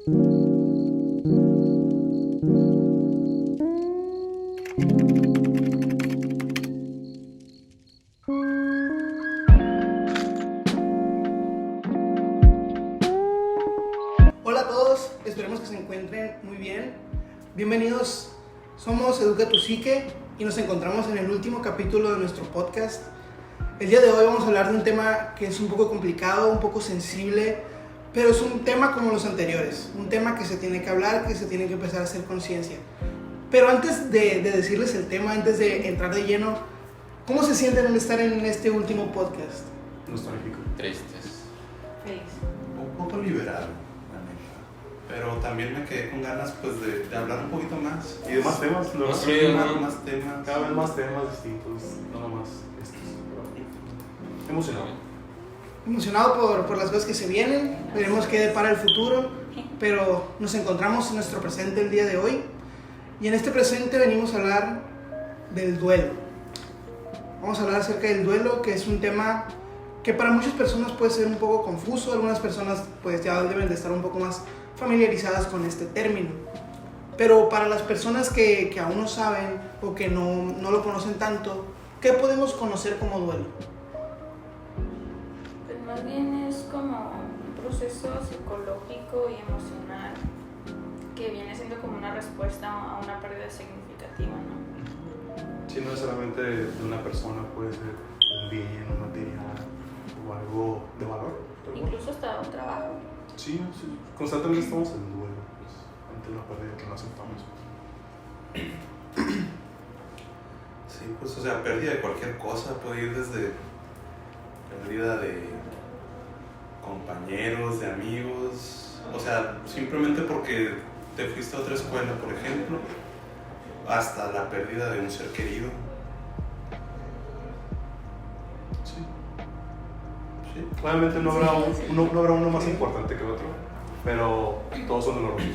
Hola a todos, esperemos que se encuentren muy bien. Bienvenidos, somos Educa tu Psique y nos encontramos en el último capítulo de nuestro podcast. El día de hoy vamos a hablar de un tema que es un poco complicado, un poco sensible, pero es un tema como los anteriores, un tema que se tiene que hablar, que se tiene que empezar a hacer conciencia. Pero antes de decirles el tema, antes de entrar de lleno, ¿cómo se sienten al estar en este último podcast? Nostálgico. Tristes. Feliz. Un poco liberado, la neta. Pero también me quedé con ganas pues de hablar un poquito más. Y de más temas, luego Más fluido, ¿no? más temas. Cada vez más temas distintos, no nomás estos. Emocionado. Emocionado por las cosas que se vienen, veremos qué depara el futuro, pero nos encontramos en nuestro presente el día de hoy y en este presente venimos a hablar del duelo. Vamos a hablar acerca del duelo, que es un tema que para muchas personas puede ser un poco confuso, algunas personas pues ya deben de estar un poco más familiarizadas con este término, pero para las personas que aún no saben o que no lo conocen tanto, ¿qué podemos conocer como duelo? Pues más bien es como un proceso psicológico y emocional que viene siendo como una respuesta a una pérdida significativa, ¿no? Si no necesariamente de una persona, puede ser un bien, un material o algo de valor. Incluso hasta un trabajo. Sí, constantemente estamos en duelo pues, ante la pérdida que no aceptamos. Sí, pues o sea, pérdida de cualquier cosa puede ir desde pérdida de compañeros, de amigos, o sea, simplemente porque te fuiste a otra escuela, por ejemplo, hasta la pérdida de un ser querido. Sí. Sí. Obviamente no habrá, no habrá uno más importante que otro, pero todos son dolorosos.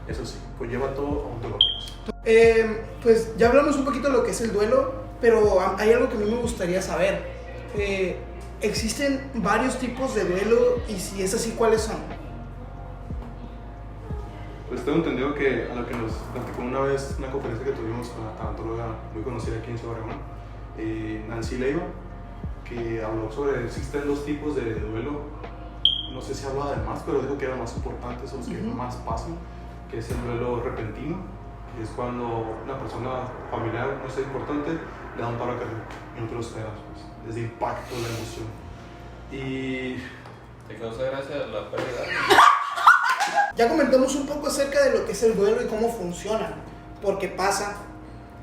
Eso sí, conlleva todo a un dolor. Pues ya hablamos un poquito de lo que es el duelo, pero hay algo que a mí me gustaría saber. ¿Existen varios tipos de duelo y si es así, cuáles son? Pues tengo entendido que a lo que nos platicó una vez una conferencia que tuvimos con la tanatóloga muy conocida aquí en Ciudad Obregón, Nancy Leiva, que habló sobre existen dos tipos de duelo. No sé si habla de más, pero dijo que eran más importantes, son los que más pasan, que es el duelo repentino, que es cuando una persona familiar, no sé, importante, le da un paro cardíaco y no te lo esperas, pues, desde impacto, la emoción. Y ¿Te causa gracia la pérdida? Ya comentamos un poco acerca de lo que es el duelo y cómo funciona, por qué pasa,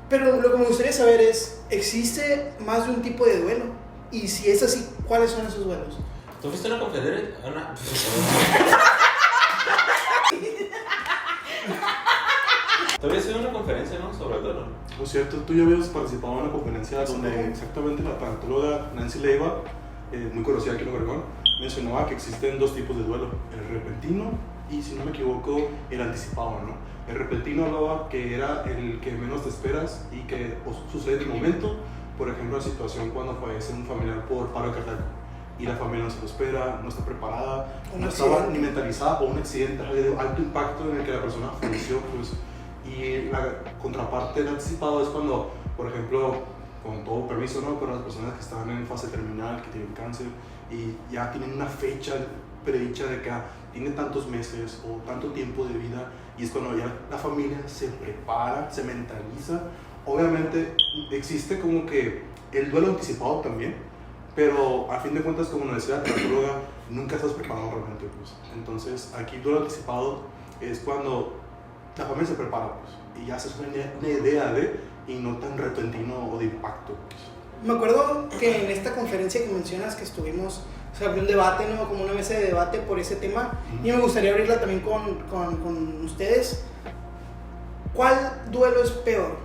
pero lo que me gustaría saber es, ¿existe más de un tipo de duelo? Y si es así, ¿cuáles son esos duelos? ¿Tú fuiste a una conferencia? Tú habías ido a una conferencia, ¿no? Sobre el duelo. lo cierto, tú ya habías participado en una conferencia donde exactamente la tanatóloga Nancy Leiva, muy conocida aquí en Obregón, mencionaba que existen dos tipos de duelo, el repentino y, si no me equivoco, el anticipado, ¿no? El repentino hablaba que era el que menos te esperas y que sucede de momento, por ejemplo, la situación cuando fallece un familiar por paro cardíaco y la familia no se lo espera, no está preparada, no estaba ni mentalizada, o un accidente de alto impacto en el que la persona falleció, pues. Y la contraparte del anticipado es cuando, por ejemplo, con todo permiso, ¿no? Pero las personas que están en fase terminal, que tienen cáncer y ya tienen una fecha predicha de que tiene tantos meses o tanto tiempo de vida, y es cuando ya la familia se prepara, se mentaliza. Obviamente existe como que el duelo anticipado también, pero a fin de cuentas, como nos decía la tanatóloga, nunca estás preparado realmente, pues. Entonces aquí el duelo anticipado es cuando la familia se prepara, pues, y ya haces una idea de, y no tan repentino o de impacto, pues. Me acuerdo que en esta conferencia que mencionas que estuvimos, se abrió un debate, ¿no? Como una mesa de debate por ese tema, y me gustaría abrirla también con ustedes. ¿Cuál duelo es peor?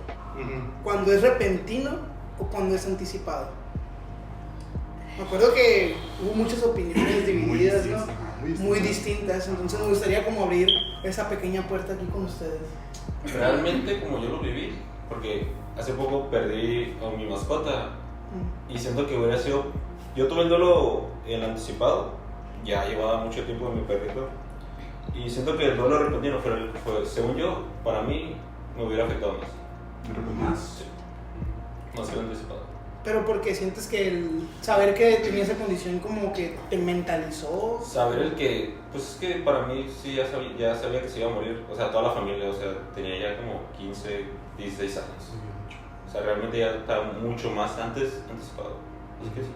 ¿Cuando es repentino o cuando es anticipado? Me acuerdo que hubo muchas opiniones divididas, ¿no? Muy distintas, entonces me gustaría como abrir esa pequeña puerta aquí con ustedes. Realmente, como yo lo viví, porque hace poco perdí a mi mascota y siento que hubiera sido... Yo tuve el duelo en anticipado, ya llevaba mucho tiempo de mi perrito, Y siento que el duelo repentino fue, según yo, para mí, me hubiera afectado más. Más. Sí. Más que el anticipado. Pero porque sientes que el saber que tenía esa condición como que te mentalizó. Saber el que, pues es que para mí sí ya sabía que se iba a morir, o sea, toda la familia, o sea, tenía ya como 15, 16 años. O sea, realmente ya estaba mucho más anticipado. Así que sí,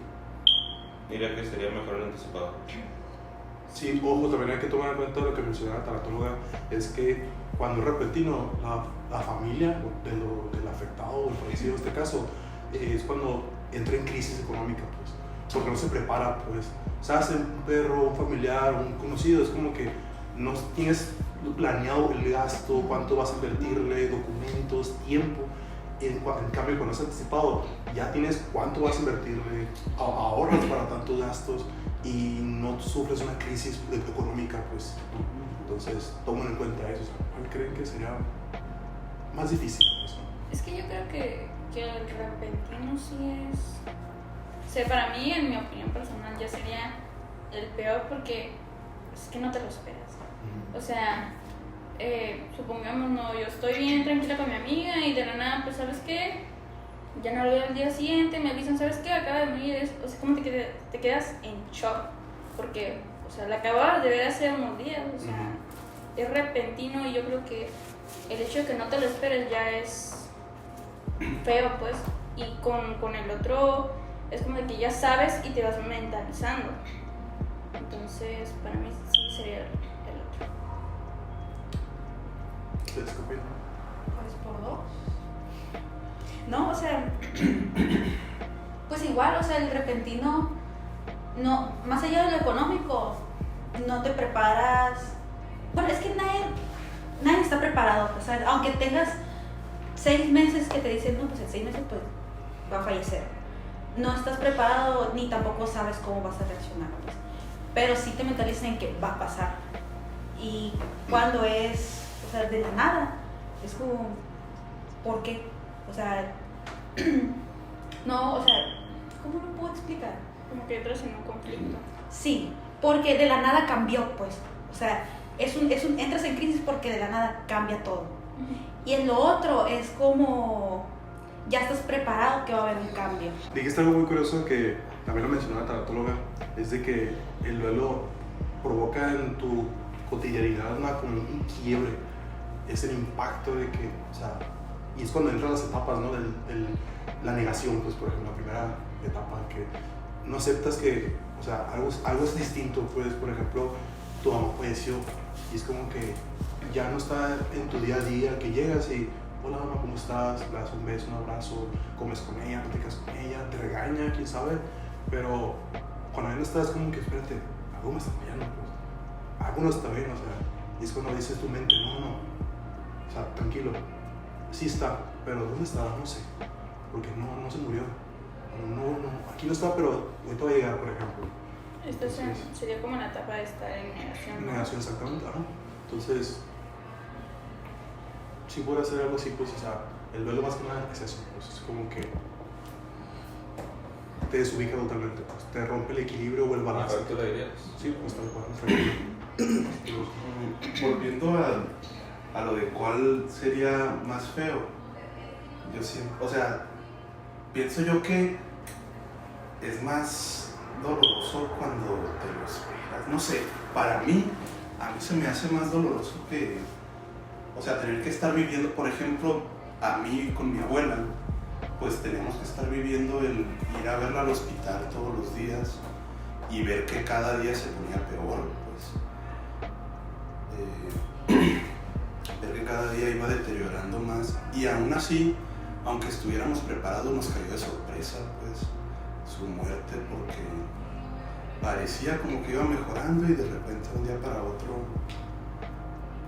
diría que sería mejor el anticipado. Sí, ojo, también hay que tomar en cuenta lo que mencionaba la tanatóloga, es que cuando es repentino, la familia del afectado o el fallecido en este caso, es cuando entra en crisis económica, pues, porque no se prepara, pues, o sea, hace un perro, un familiar, un conocido, es como que no tienes planeado el gasto, cuánto vas a invertirle, documentos, tiempo. En cambio, cuando es anticipado, ya tienes cuánto vas a invertirle, ahorras para tantos gastos y no sufres una crisis económica, pues. Entonces, tomen en cuenta eso. O sea, ¿cuál creen que sería más difícil eso? Es que yo creo que el repentino sí es... O sea, para mí, en mi opinión personal, ya sería el peor porque es que no te lo esperas. O sea, supongamos, no, yo estoy bien tranquila con mi amiga y de la nada, pues, ¿sabes qué? Ya no lo veo al día siguiente, me avisan, ¿sabes qué? Acaba de morir. O sea, como te quedas en shock porque, o sea, la acababas de ver hace unos días, o sea, es repentino y yo creo que el hecho de que no te lo esperes ya es feo, pues, y con el otro es como de que ya sabes y te vas mentalizando. Entonces, para mí sí sería el otro. ¿Ustedes qué opinan? Pues por 2. No, o sea, pues igual, o sea, el repentino, no, más allá de lo económico, no te preparas. Bueno, es que nadie está preparado, pues, ¿sabes? Aunque tengas 6 meses que te dicen, no, pues en 6 meses pues va a fallecer. No estás preparado ni tampoco sabes cómo vas a reaccionar, pues. Pero sí te mentalizas en que va a pasar. Y cuando es, o sea, de la nada, es como, ¿por qué? O sea, no, o sea, ¿cómo lo puedo explicar? Como que entras en un conflicto. Sí, porque de la nada cambió, pues. O sea, entras en crisis porque de la nada cambia todo. Y en lo otro es como, ya estás preparado que va a haber un cambio. Dijiste algo muy curioso que también lo mencionó la tanatóloga, es de que el duelo provoca en tu cotidianidad como un quiebre. Es el impacto de que, o sea, y es cuando entran las etapas, ¿no? La negación, pues, por ejemplo, la primera etapa, que no aceptas que, o sea, algo es distinto, pues, por ejemplo, tu mamá falleció y es como que ya no está en tu día a día, que llegas y, hola mamá, ¿cómo estás? Le das un beso, un abrazo, comes con ella, platicas con ella, te regaña, quién sabe, pero cuando ya no estás, como que, espérate, algo me está fallando, pues, algo no está bien, o sea, y es cuando dices tu mente, no, o sea, tranquilo, sí está, pero ¿dónde está? No sé, porque no se murió, no, aquí no está, pero ahorita va a llegar, por ejemplo. Esta sería como la etapa de estar en negación, ¿no? Negación, exactamente, ¿no? Entonces, si puede hacer algo así, pues, o sea, el duelo más que nada es eso, pues, es como que te desubica totalmente, pues, te rompe el equilibrio o el balance. ¿A tú le dirías? Sí, pues tal cual. Volviendo a lo de cuál sería más feo, yo siempre, o sea, pienso yo que es más doloroso cuando te lo esperas. No sé, para mí, a mí se me hace más doloroso que, o sea, tener que estar viviendo, por ejemplo, a mí con mi abuela, pues tenemos que estar viviendo el ir a verla al hospital todos los días y ver que cada día se ponía peor, pues. Ver que cada día iba deteriorando más y aún así, aunque estuviéramos preparados, nos cayó de sorpresa, pues, su muerte, porque parecía como que iba mejorando y de repente un día para otro,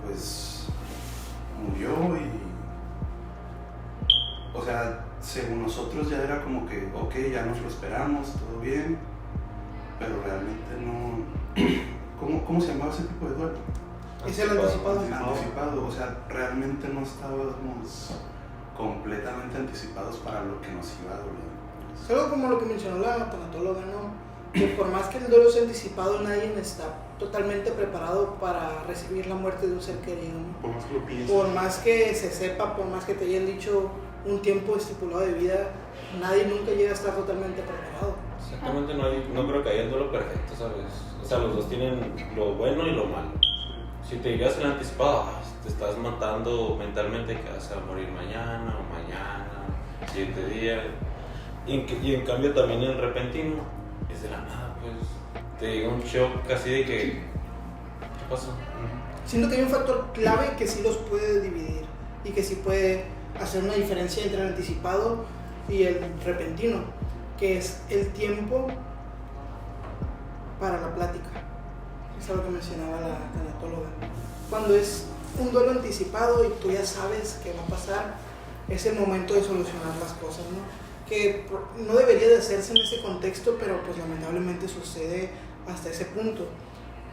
pues, murió y, o sea, según nosotros ya era como que, ok, ya nos lo esperamos, todo bien, pero realmente no. ¿Cómo se llamaba ese tipo de duelo? Es el anticipado. Anticipado, o sea, realmente no estábamos completamente anticipados para lo que nos iba a doler. Es algo como lo que mencionó la tanatóloga, ¿no? que por más que el duelo sea anticipado, nadie está totalmente preparado para recibir la muerte de un ser querido, ¿no? Por más que lo pienses. Por más que se sepa, por más que te hayan dicho un tiempo estipulado de vida, nadie nunca llega a estar totalmente preparado. Exactamente, no creo que haya el duelo perfecto, ¿sabes? O sea, los dos tienen lo bueno y lo malo. Si te dirías el anticipado, te estás matando mentalmente que vas a morir mañana o mañana, 7 días. Y en cambio también el repentino es de la nada, pues te llega un shock casi de que ¿qué pasó? Siento que hay un factor clave que sí los puede dividir y que sí puede hacer una diferencia entre el anticipado y el repentino, que es el tiempo para la plática. Es algo que mencionaba la tanatóloga. Cuando es un duelo anticipado y tú ya sabes qué va a pasar, es el momento de solucionar las cosas, ¿no? Que no debería de hacerse en ese contexto, pero pues lamentablemente sucede hasta ese punto.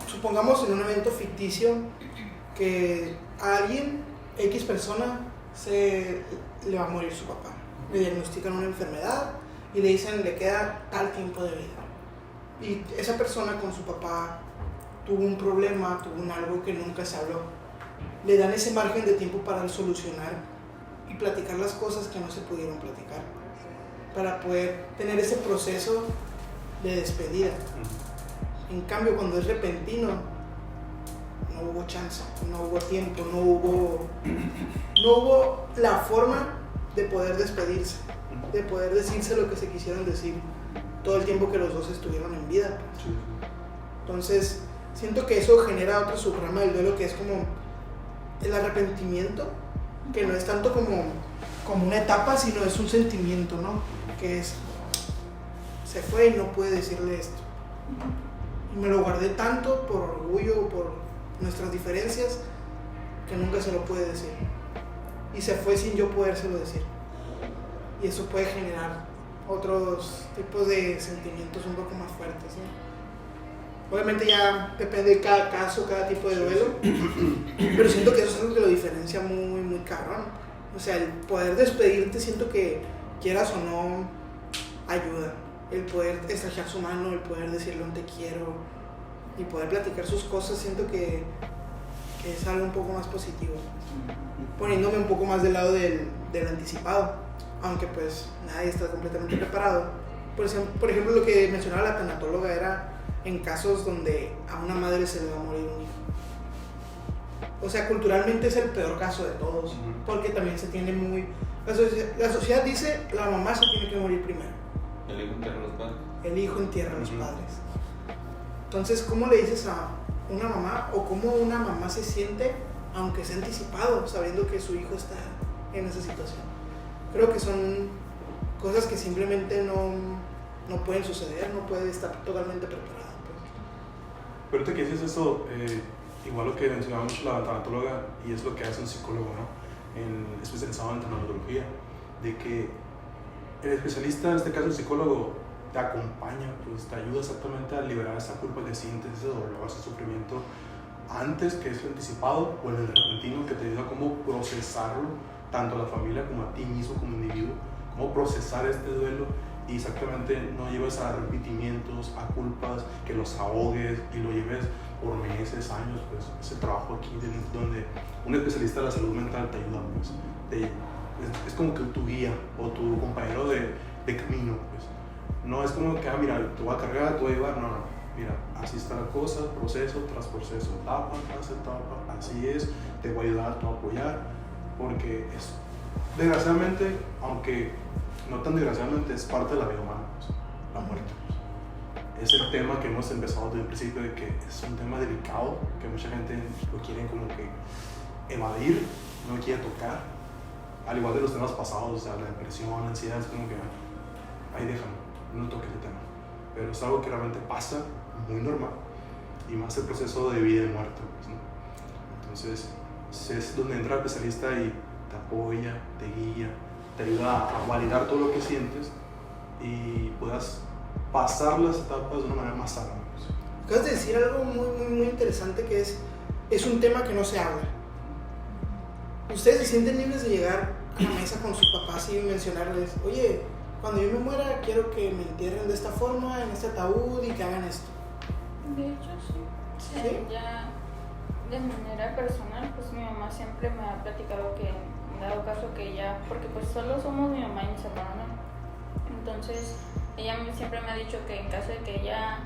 Supongamos en un evento ficticio que a alguien, X persona, le va a morir su papá. Le diagnostican una enfermedad y le dicen le queda tal tiempo de vida. Y esa persona con su papá tuvo un problema, tuvo un algo que nunca se habló. Le dan ese margen de tiempo para solucionar y platicar las cosas que no se pudieron platicar, para poder tener ese proceso de despedida. En cambio, cuando es repentino, no hubo chance, no hubo tiempo, no hubo la forma de poder despedirse, de poder decirse lo que se quisieron decir todo el tiempo que los dos estuvieron en vida. Sí. Entonces, siento que eso genera otra subrama del duelo, que es como el arrepentimiento, que no es tanto como una etapa, sino es un sentimiento, ¿no? Que es, se fue y no pude decirle esto. Y me lo guardé tanto por orgullo, por nuestras diferencias, que nunca se lo pude decir. Y se fue sin yo podérselo decir. Y eso puede generar otros tipos de sentimientos un poco más fuertes, ¿no? Obviamente ya depende de cada caso, cada tipo de duelo, pero siento que eso es algo que lo diferencia muy, muy cabrón. O sea, el poder despedirte, siento que quieras o no, ayuda. El poder estrechar su mano, el poder decirle un te quiero y poder platicar sus cosas, siento que es algo un poco más positivo. Poniéndome un poco más del lado del anticipado, aunque pues nadie está completamente preparado. Por ejemplo, lo que mencionaba la tanatóloga era en casos donde a una madre se le va a morir un hijo. O sea, culturalmente es el peor caso de todos, porque también se tiene muy... La sociedad dice, la mamá se tiene que morir primero. El hijo entierra a los padres. El hijo entierra a los padres. Entonces, ¿cómo le dices a una mamá, o cómo una mamá se siente, aunque sea anticipado, sabiendo que su hijo está en esa situación? Creo que son cosas que simplemente no pueden suceder, no puede estar totalmente preparada. Pues. Pero ahorita que dices eso, igual lo que mencionaba mucho la tanatóloga, y es lo que hace un psicólogo, ¿no? Especializado en tanatología, de que el especialista, en este caso el psicólogo, te acompaña, pues te ayuda exactamente a liberar esa culpa que sientes, ese dolor, ese sufrimiento, antes que es anticipado, o el repentino, que te ayuda a cómo procesarlo, tanto a la familia como a ti mismo como individuo, cómo procesar este duelo, y exactamente no lleves a repetimientos, a culpas, que los ahogues y lo lleves por meses, años. Pues ese trabajo aquí donde un especialista de la salud mental te ayuda, pues es como que tu guía o tu compañero de camino, pues no es como que mira, te voy a cargar, te voy a llevar, no, mira, así está la cosa, proceso tras proceso, etapa tras etapa, así es, te voy a ayudar, te voy a apoyar, porque es, desgraciadamente, aunque no tan desgraciadamente, es parte de la vida humana, pues, la muerte. Pues. Es el tema que hemos empezado desde el principio, de que es un tema delicado, que mucha gente lo quiere como que evadir, no quiere tocar, al igual de los temas pasados, o sea, la depresión, la ansiedad, es como que ahí déjalo, no toques el tema. Pero es algo que realmente pasa, muy normal, y más el proceso de vida y muerte, pues, ¿no? Entonces, es donde entra el especialista y te apoya, te guía, te ayuda a validar todo lo que sientes y puedas pasar las etapas de una manera más sana. Pues. Acabas de decir algo muy, muy, muy interesante, que es un tema que no se habla. Ustedes se sienten libres de llegar a la mesa con sus papás y mencionarles, oye, cuando yo me muera quiero que me entierren de esta forma, en este ataúd y que hagan esto. De hecho, sí. ¿Sí? Ya de manera personal, pues mi mamá siempre me ha platicado que, en dado caso que ella, porque pues solo somos mi mamá y mis hermanos, entonces ella siempre me ha dicho que en caso de que ella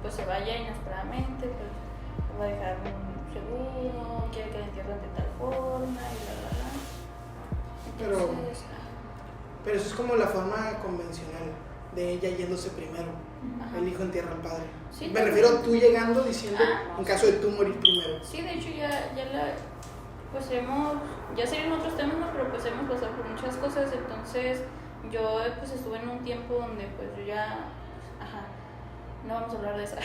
pues se vaya inesperadamente, pues va a dejar un seguro, quiere que la entierren de tal forma y Pero- Entonces, Pero eso es como la forma convencional de ella yéndose primero. ajá. El hijo entierra al padre. Sí, Me refiero a tú llegando diciendo no, en caso de tú morir primero. Sí, de hecho pues ya serían otros temas, ¿no? Pero pues hemos pasado por muchas cosas, entonces yo pues estuve en un tiempo donde pues yo ya, no vamos a hablar de esa,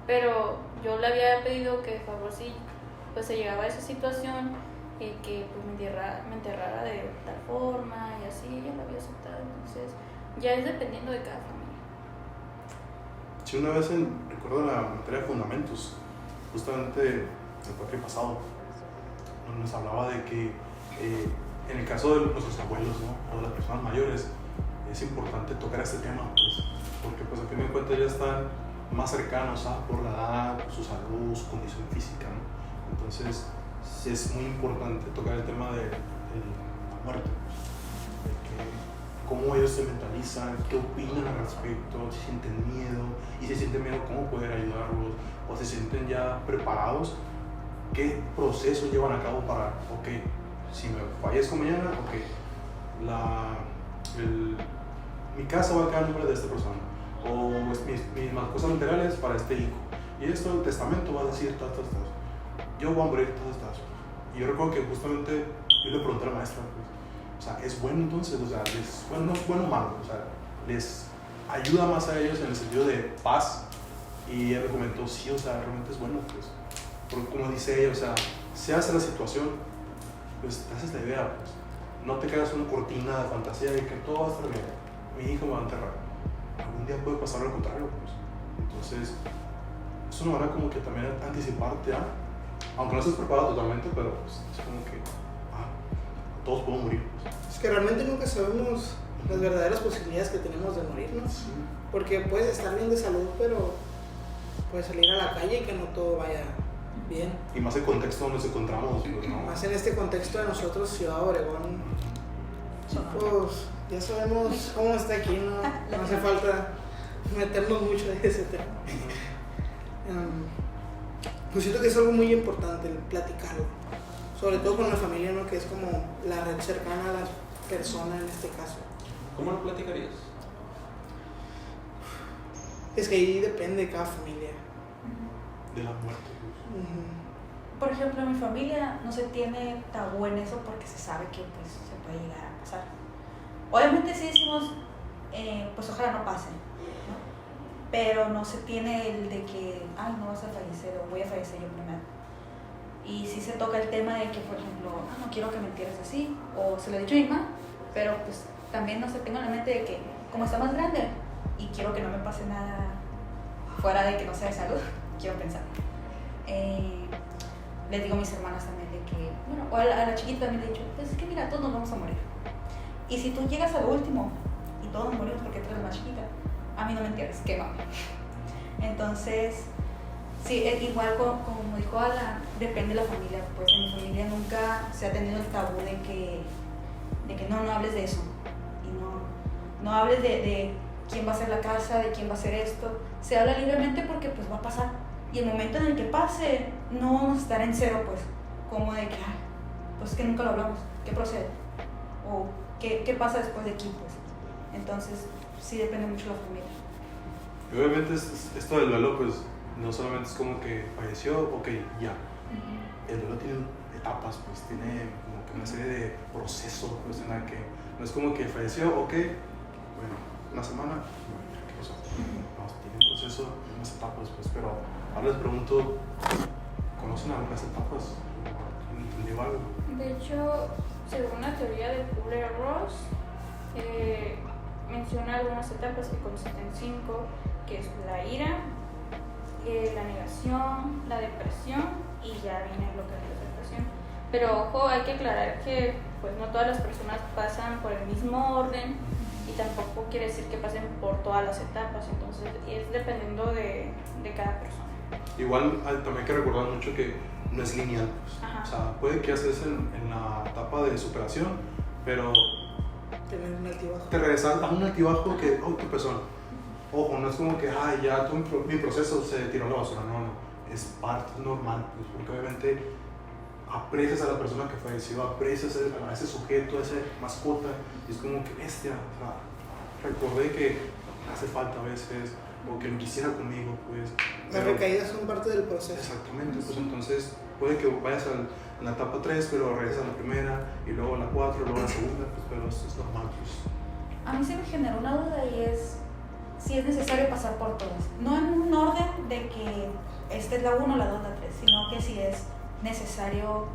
pero yo le había pedido que de favor si pues se llegaba a esa situación, que pues me enterrara de tal forma y así, ella lo había aceptado, entonces ya es dependiendo de cada familia. Sí, una vez recuerdo la materia de fundamentos, justamente el cuatrimestre pasado, nos hablaba de que en el caso de nuestros abuelos, ¿no? O de las personas mayores, es importante tocar este tema, pues, porque pues a fin de cuentas ya están más cercanos por la edad, por su salud, su condición física, ¿no? Entonces sí es muy importante tocar el tema de la muerte, pues, de que cómo ellos se mentalizan, qué opinan al respecto, si sienten miedo, y si sienten miedo, cómo poder ayudarlos, o si se sienten ya preparados, qué proceso llevan a cabo para, ok, si me fallezco mañana, ok, mi casa va a quedar en nombre de esta persona, o mis cosas materiales para este hijo, y esto, el testamento va a decir, yo voy a morir, y yo recuerdo que justamente yo le pregunté a la maestra, pues, o sea, ¿es bueno entonces? O sea, no es bueno o malo, o sea, les ayuda más a ellos en el sentido de paz, y ella me comentó, sí, o sea, realmente es bueno, pues, porque como dice ella, o sea, se hace la situación, pues te haces la idea, pues, no te quedas una cortina de fantasía de que todo va a estar bien, mi hijo me va a enterrar, algún día puede pasar lo contrario, pues, entonces, es una manera como que también anticiparte, aunque no estés preparado totalmente, pero pues, es como que, todos podemos morir, pues. Es que realmente nunca sabemos las verdaderas posibilidades que tenemos de morirnos. Sí. Porque puedes estar bien de salud, pero puedes salir a la calle y que no todo vaya bien. Y más el contexto donde nos encontramos, pues, ¿no? Más en este contexto de nosotros, Ciudad Obregón, pues ya sabemos cómo está aquí, no hace falta meternos mucho en ese tema. Pues siento que es algo muy importante el platicarlo, sobre todo con la familia, ¿no? Que es como la red cercana a la persona en este caso. ¿Cómo lo platicarías? Es que ahí depende de cada familia. De la muerte, pues. Por ejemplo, en mi familia no se tiene tabú en eso porque se sabe que pues, se puede llegar a pasar. Obviamente sí decimos, pues ojalá no pase, ¿no? Pero no se tiene el de que, ay, no vas a fallecer o voy a fallecer yo primero. Y sí se toca el tema de que, por ejemplo, no quiero que me entierres así, o se lo he dicho a mi mamá, pero pues también no se tengo en la mente de que, como está más grande y quiero que no me pase nada fuera de que no sea de salud, quiero pensar. Les digo a mis hermanas también de que, bueno, o a la chiquita también le he dicho, pues es que mira, todos nos vamos a morir. Y si tú llegas a lo último y todos morimos porque tú eres la más chiquita, a mí no me entiendes, qué va. Entonces, sí, igual como dijo Alan, depende de la familia. Pues en mi familia nunca se ha tenido el tabú de que no hables de eso. Y no hables de quién va a ser la casa, de quién va a ser esto. Se habla libremente porque pues va a pasar. Y el momento en el que pase, no vamos a estar en cero, pues, como de que, ay, pues es que nunca lo hablamos, ¿qué procede? O ¿qué pasa después de aquí, pues? Entonces, sí depende mucho de la familia. Y obviamente esto del duelo, pues, no solamente es como que falleció, ok, ya. El duelo tiene etapas, pues, tiene como que una serie de procesos, pues, en la que no es como que falleció, ok, bueno, una semana, ¿qué pasó? No, tiene un proceso, unas etapas, pues, pero ahora les pregunto, ¿conocen algunas etapas? ¿Han entendido algo? De hecho, según la teoría de Kubler-Ross, menciona algunas etapas que consisten en 5, que es la ira, la negación, la depresión y ya viene lo que es la aceptación. Pero ojo, hay que aclarar que pues no todas las personas pasan por el mismo orden y tampoco quiere decir que pasen por todas las etapas, entonces es dependiendo de cada persona. Igual también hay que recordar mucho que no es lineal, pues. Ajá. O sea, puede que haces en la etapa de superación, pero Tener un altibajo. te regresas a un altibajo que, oh, tu persona. Ojo, no es como que, ya mi proceso se tiró a la basura, no, es parte, es normal, pues, porque obviamente aprecias a la persona que falleció, aprecias a ese sujeto, a esa mascota, y es como que bestia, o sea, recordé que hace falta a veces, o que lo quisiera conmigo, pues. Las recaídas son parte del proceso. Exactamente, pues entonces puede que vayas a la etapa 3, pero regresas a la primera, y luego a la 4, luego a la segunda, pues, pero es normal, pues. A mí se me generó una duda y es si es necesario pasar por todas. No en un orden de que esta es la 1, la 2, la 3, sino que si es necesario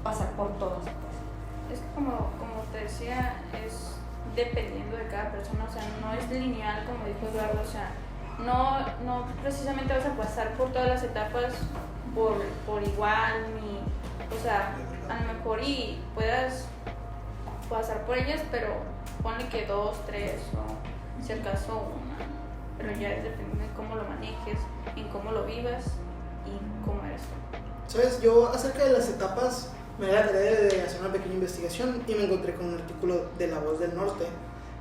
pasar por todas. Pues. Es que como te decía, es dependiendo de cada persona, o sea, no es lineal como dijo Eduardo, o sea, no precisamente vas a pasar por todas las etapas por igual, ni, o sea, a lo mejor y puedas pasar por ellas, pero ponle que 2, 3 o si acaso una, pero ya es dependiendo de cómo lo manejes, en cómo lo vivas y cómo eres tú. ¿Sabes? Yo acerca de las etapas me di la tarea de hacer una pequeña investigación y me encontré con un artículo de La Voz del Norte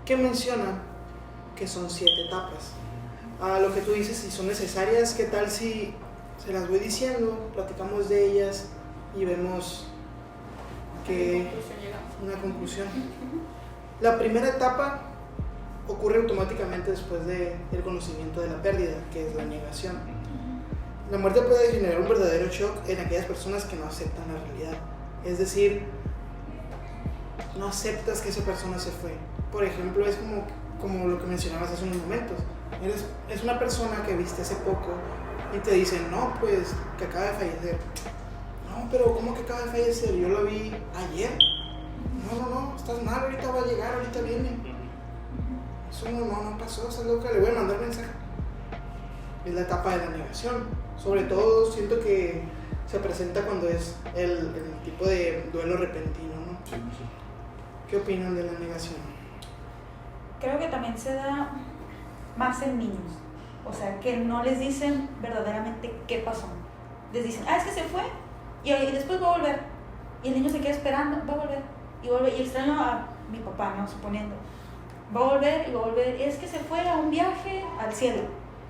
que menciona que son 7 etapas. A lo que tú dices, si son necesarias, ¿qué tal si se las voy diciendo, platicamos de ellas y vemos que una conclusión? La primera etapa ocurre automáticamente después del conocimiento de la pérdida, que es la negación. La muerte puede generar un verdadero shock en aquellas personas que no aceptan la realidad. Es decir, no aceptas que esa persona se fue. Por ejemplo, es como lo que mencionabas hace unos momentos. Es una persona que viste hace poco y te dicen, no, pues que acaba de fallecer. No, pero ¿cómo que acaba de fallecer? Yo lo vi ayer. No, estás mal, ahorita va a llegar, ahorita viene. Eso no pasó, estás loca, le voy a mandar mensaje. Es la etapa de la negación. Sobre todo siento que se presenta cuando es el tipo de duelo repentino, ¿no? Sí, sí. ¿Qué opinan de la negación? Creo que también se da más en niños, o sea, que no les dicen verdaderamente qué pasó. Les dicen, es que se fue y después va a volver. Y el niño se queda esperando, va a volver. Y vuelve, y extraño a mi papá, ¿no? Suponiendo. Va a volver y va a volver. Y es que se fue a un viaje al cielo.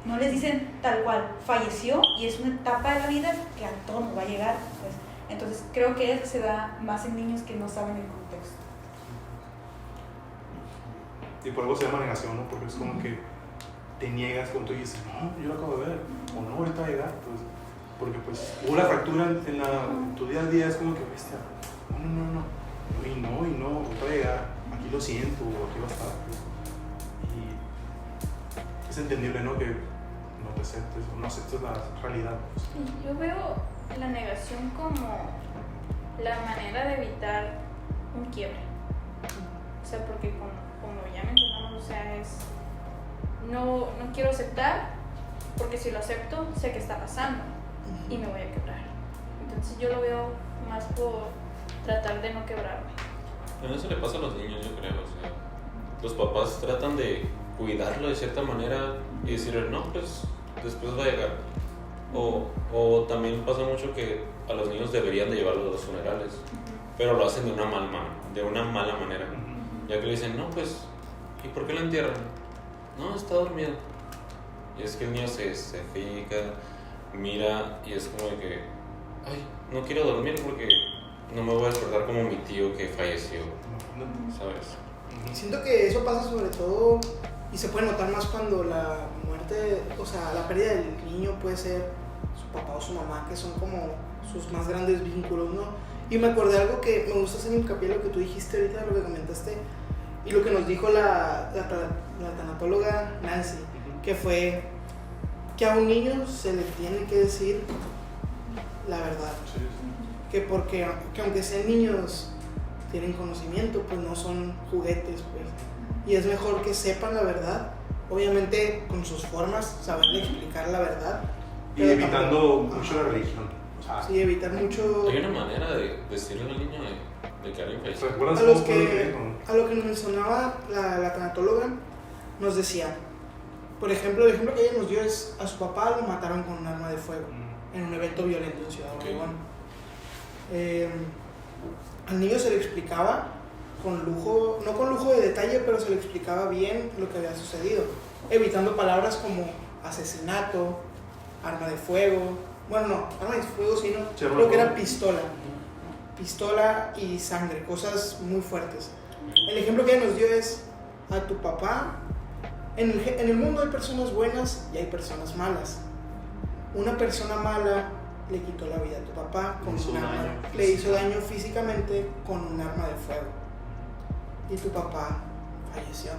No les dicen tal cual, falleció y es una etapa de la vida que a todos nos va a llegar. Pues. Entonces creo que eso se da más en niños que no saben el contexto. Y por algo se llama negación, ¿no? Porque es como que te niegas cuando tú dices, no, yo lo acabo de ver, o no, ahorita va a llegar, pues, porque pues hubo la fractura en tu día a día, es como que, bestia, no, y no, ahorita va a llegar, aquí lo siento, o aquí va a estar, pues. Y es entendible, ¿no? Que no te aceptes, o no aceptes la realidad, pues. Yo veo la negación como la manera de evitar un quiebre. O sea, porque como ya mencionamos, o sea, es no quiero aceptar porque si lo acepto sé que está pasando y me voy a quebrar. Entonces yo lo veo más por tratar de no quebrarme. Bueno, eso le pasa a los niños, yo creo. O sea, los papás tratan de cuidarlo de cierta manera y decirle, no, pues después va a llegar. O también pasa mucho que a los niños deberían de llevarlos a los funerales, pero lo hacen de una mala manera. Ya que le dicen, no, pues, ¿y por qué lo entierran? No, está dormido. Y es que el niño se fija, mira y es como de que, ay, no quiero dormir porque no me voy a despertar como mi tío que falleció, ¿sabes? Siento que eso pasa sobre todo y se puede notar más cuando la muerte, o sea, la pérdida del niño puede ser su papá o su mamá, que son como sus más grandes vínculos, ¿no? Y me acordé de algo que me gusta hacer hincapié en lo que tú dijiste ahorita, lo que comentaste, y lo que nos dijo la tanatóloga Nancy, que fue que a un niño se le tiene que decir la verdad. Sí. Que aunque sean niños, tienen conocimiento, pues no son juguetes, pues. Y es mejor que sepan la verdad, obviamente con sus formas, saberle explicar la verdad. Y evitando mucho la religión. Sí, evitar mucho... Hay una manera de decirle al niño de que alguien falleció. ¿Recuerdas A, los cómo fue lo que que, dijo? a lo que nos mencionaba la tanatóloga, nos decía, por ejemplo, el ejemplo que ella nos dio es a su papá lo mataron con un arma de fuego en un evento violento en Ciudad Obregón. Al niño se le explicaba con lujo, no con lujo de detalle, pero se le explicaba bien lo que había sucedido, evitando palabras como asesinato, arma de fuego, bueno, no, arma de fuego, sino creo que era pistola y sangre, cosas muy fuertes. El ejemplo que ella nos dio es a tu papá. En el mundo hay personas buenas y hay personas malas. Una persona mala le quitó la vida a tu papá con un arma, le hizo daño físicamente con un arma de fuego y tu papá falleció.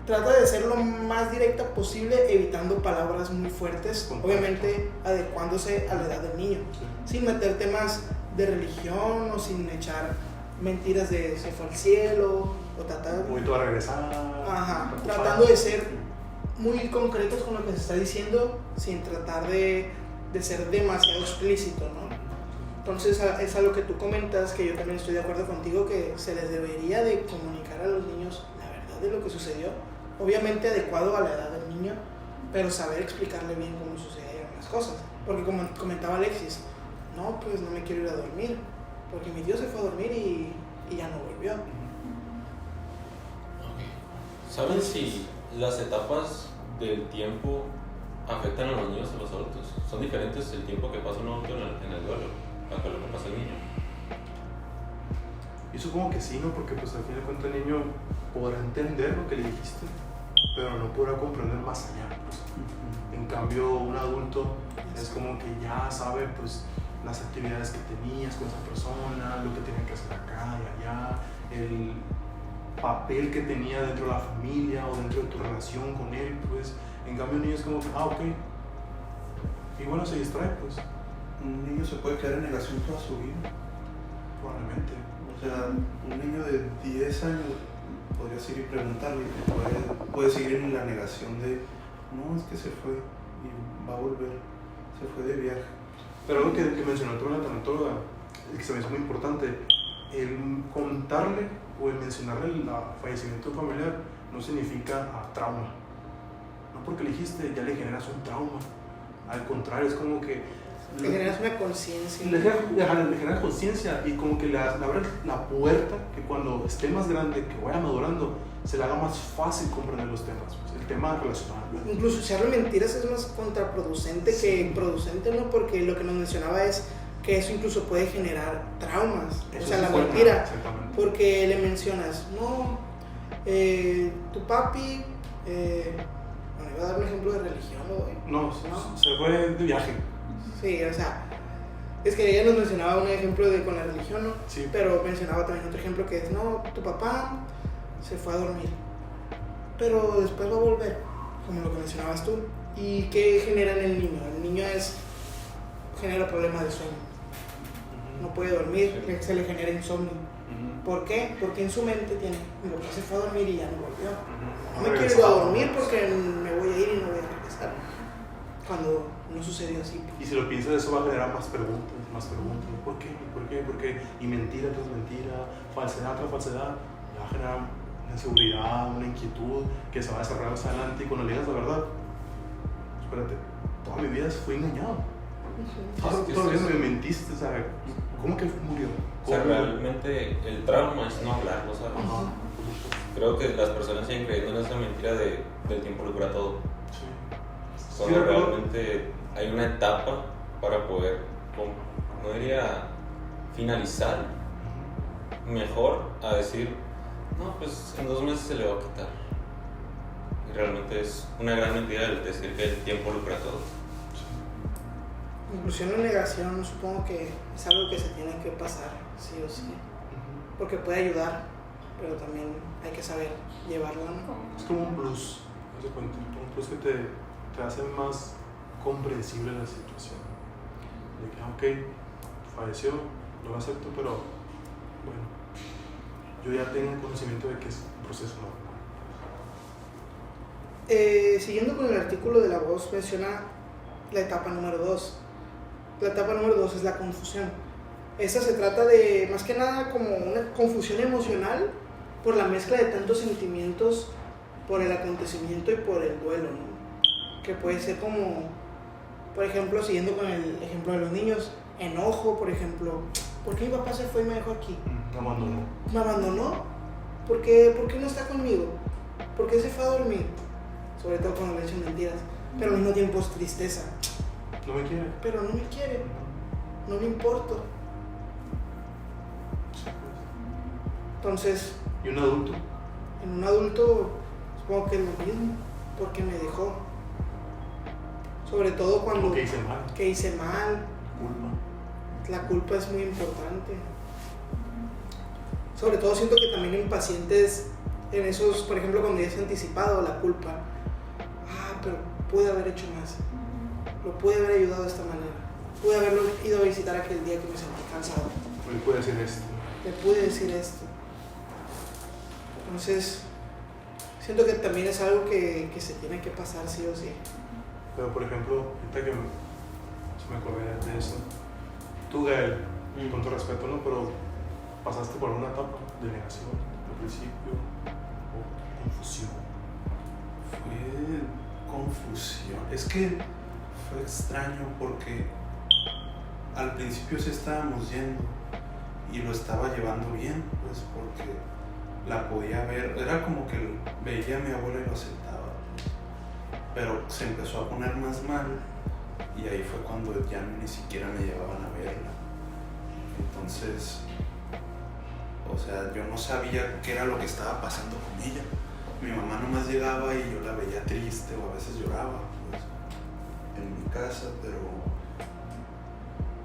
Trata de ser lo más directa posible, evitando palabras muy fuertes, obviamente adecuándose a la edad del niño, sin meter temas de religión o sin echar mentiras de se fue al cielo o tratar Muy a regresar. Ajá, tratando de ser muy concretos con lo que se está diciendo sin tratar de ser demasiado explícito, ¿no? Entonces es a lo que tú comentas, que yo también estoy de acuerdo contigo, que se les debería de comunicar a los niños la verdad de lo que sucedió, obviamente adecuado a la edad del niño, pero saber explicarle bien cómo sucedieron las cosas, porque como comentaba Alexis, no, pues no me quiero ir a dormir, porque mi tío se fue a dormir y ya no volvió. ¿Saben si las etapas del tiempo afectan a los niños y a los adultos? ¿Son diferentes el tiempo que pasa un adulto en el duelo a lo que pasa el niño? Yo supongo que sí, ¿no? Porque pues al fin de cuentas el niño podrá entender lo que le dijiste, pero no podrá comprender más allá, pues. En cambio, un adulto es como que ya sabe, pues, las actividades que tenías con esa persona, lo que tenía que hacer acá y allá, el papel que tenía dentro de la familia o dentro de tu relación con él, pues. En cambio, un niño es como que, ok. Y bueno, se distrae, pues. Un niño se puede quedar en negación toda su vida. Probablemente. O sea, un niño de 10 años podría seguir y preguntarle, puede seguir en la negación de, no, es que se fue y va a volver, se fue de viaje. Pero algo que mencionó la tanatóloga, que se me hizo muy importante, el contarle o el mencionarle el fallecimiento familiar no significa trauma. No porque le dijiste ya le generas un trauma. Al contrario, es como que Le generas una conciencia. Le generas conciencia y como que le abres la puerta que cuando esté más grande, que vaya madurando, se le haga más fácil comprender los temas, pues, el tema relacional. Incluso echarle mentiras es más contraproducente que producente, ¿no? Porque lo que nos mencionaba es que eso incluso puede generar traumas. Eso o sea, sí la puede, mentira. exactamente. Porque le mencionas, no, tu papi, bueno, iba a dar un ejemplo de religión, ¿no? No, se fue de viaje. Sí, o sea, es que ella nos mencionaba un ejemplo con la religión, ¿no? Sí. Pero mencionaba también otro ejemplo que es, no, tu papá se fue a dormir, pero después va a volver, como lo que mencionabas tú. ¿Y qué genera en el niño? El niño genera problemas de sueño. No puede dormir, se le genera insomnio. ¿Por qué? Porque en su mente tiene, mi papá se fue a dormir y ya no volvió. No me quiero ir a dormir porque me voy a ir y no voy a regresar. Cuando no sucedió así. Y si lo piensas, eso va a generar más preguntas. ¿Por qué? ¿Por qué? ¿Por qué? Y mentira tras mentira, falsedad tras falsedad, va a generar una inseguridad, una inquietud que se va a desarrollar más adelante. Y cuando le digas la verdad, espérate, toda mi vida fui engañado. Toda mi vida me mentiste, o sea, ¿cómo que murió? O sea, realmente el trauma es no hablarlo, ¿sabes? Ajá. Creo que las personas siguen creyendo en esa mentira del tiempo lo cura todo. Sí. Cuando realmente hay una etapa para poder, no diría finalizar, mejor a decir, no, pues en 2 meses se le va a quitar. Y realmente es una gran mentira el decir que el tiempo lo cura todo. Inclusión o negación, supongo que es algo que se tiene que pasar, sí o sí. Porque puede ayudar, pero también hay que saber llevarlo, ¿no? Es como un plus, ¿no se cuenta? Un plus que te hace más comprensible la situación. De que, ok, falleció, lo acepto, pero bueno, yo ya tengo conocimiento de que es un proceso normal. Siguiendo con el artículo de La Voz, menciona la etapa número 2, La etapa número 2 es la confusión. Esta se trata de, más que nada, como una confusión emocional por la mezcla de tantos sentimientos por el acontecimiento y por el duelo, ¿no? Que puede ser como, por ejemplo, siguiendo con el ejemplo de los niños, enojo, por ejemplo, ¿por qué mi papá se fue y me dejó aquí? Me abandonó. ¿Me abandonó? ¿Por qué no está conmigo? ¿Por qué se fue a dormir? Sobre todo cuando le echan mentiras. Pero al mismo tiempo es tristeza. No me quiere. Pero no me quiere, no le importo. Sí, pues. Entonces, ¿Y un adulto? en un adulto supongo que es lo mismo, porque me dejó. Sobre todo cuando... Lo que hice mal. que hice mal. Culpa. La culpa es muy importante. Sobre todo siento que también en pacientes, en esos, por ejemplo, cuando ya se ha anticipado la culpa. Pero pude haber hecho más. Lo pude haber ayudado de esta manera. Pude haberlo ido a visitar aquel día que me sentí cansado. O le puede decir esto. Le pude decir esto. Entonces, siento que también es algo que se tiene que pasar sí o sí. Pero por ejemplo, ahorita que se me acordé de eso, tú, Gael, con todo respeto, ¿no? Pero pasaste por una etapa de negación, al principio, o confusión. Fue confusión. Es que fue extraño porque al principio sí estábamos yendo y lo estaba llevando bien, pues porque la podía ver. Era como que veía a mi abuela y lo aceptaba, pues. Pero se empezó a poner más mal y ahí fue cuando ya ni siquiera me llevaban a verla. Entonces, o sea, yo no sabía qué era lo que estaba pasando con ella. Mi mamá nomás llegaba y yo la veía triste o a veces lloraba, pues, en mi casa,